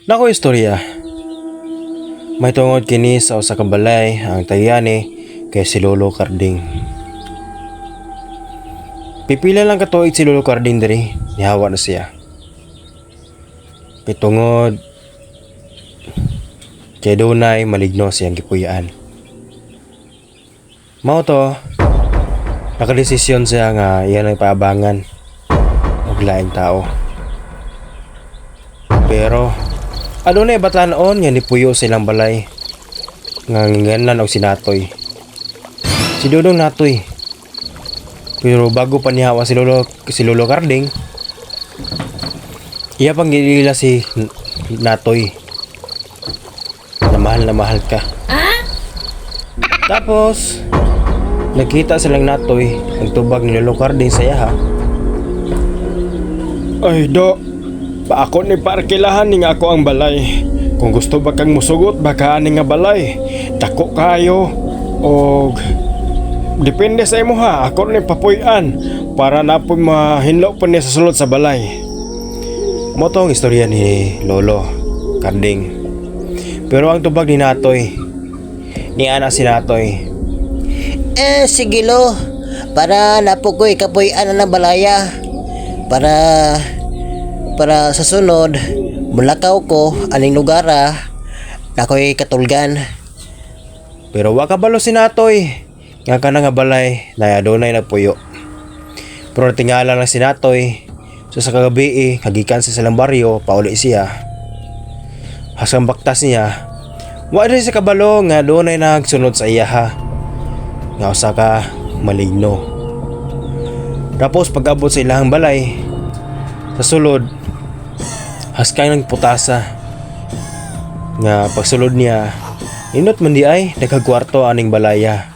Nako istorya. May tungod kini sa usa ka balay ang tayani kay si Lolo Carding. Pipila lang katuig si Lolo Carding diri, nihawa na siya. Pitungod kay dunay maligno siyang gipuyaan. Mao to, nakadesisyon siya nga iyan ang paabangan og laing tao. Pero adunay batan-on nga nipuyo silang balay nga nginganan og sinatoy. Si Dudong Natoy. Pero bago pa nihawa si Lolo Carding, iya pang gilila si Natoy. Na mahal ka. Tapos nakita silang Natoy ang tubag ni Lolo Carding sa yaha. Ay do, pa ako ni parkilahan ni nga ako ang balay. Kung gusto ba kang musugot baka ani nga balay, dako kayo og depende sa imo ha. Ako ni papuy-an para na po mahinlaw pa niya sa sulod sa balay. Mo tong istorya ni Lolo Carding. Pero ang tubag ni Natoy, ni anak si Natoy. Sige lo, para napukoy kapuy-an ng balaya. Para sa sunod, mulakaw ko aning lugara na ko'y katulgan. Pero wa kabalo si Natoy. Nga ka na nga balay na adunay nagpuyo. Pero tingala lang si Natoy. So sa kagabi kagikan sa silang baryo, pauli siya. Hasang baktas niya, wa rin sa kabalo nga adunay nagsunod sa iyaha. Nga usa ka maligno. Tapos pag-abot sa ilahang balay, sa sulod, haskay ng putasa. Nga pagsulod niya, inot man di ay nagkagwarto aning balaya.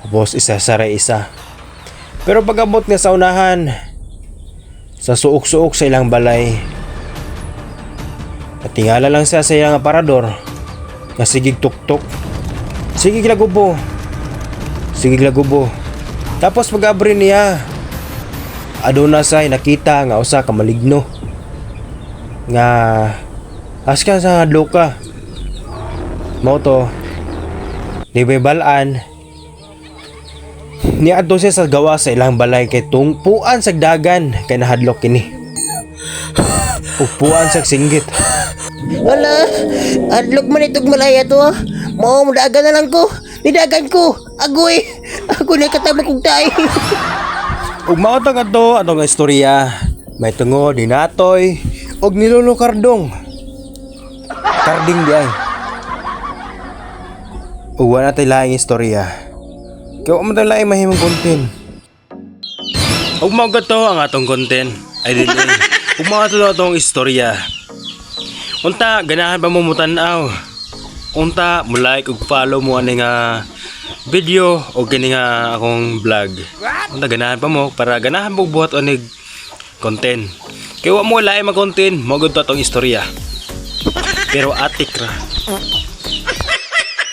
Tapos isa saray isa. Pero pag-abot nga sa unahan, sa suok-suok sa ilang balay, natingala lang siya sa ilang aparador nga sigig tuktok. Sigig lagubo. Tapos pag-abri niya, aduna say nakita nga usa ka maligno nga askan sa hadloka. Mao to, di balaan ni adto siya sa gawa sa ilang balay kay tungpuan sa dagan kay nahadlok kini. Upuan sa singgit. Wala, adlok man itong malaya to ha. Mao mudagan na lang ko. Nidagan ko. Agoy. Ako na katama kong tay. Ug mao to kadto atong istorya. May tungod ni Natoy og ni Lolo Carding di ay. Ug wala tay laing istorya. Kaya man tayo laing mahimong content. Ug mao kadto ang atong content. Ay din. Ug mao kadto atong istorya. Unta ganahan ba mo mutanaw? Unta mo like ug follow mo ani nga video o kini nga akong vlog. Unta ganahan pa mo para ganahan mo buhat onig content. Kaya wa mo lain mag content mo gud to atong istorya. Pero atik ra.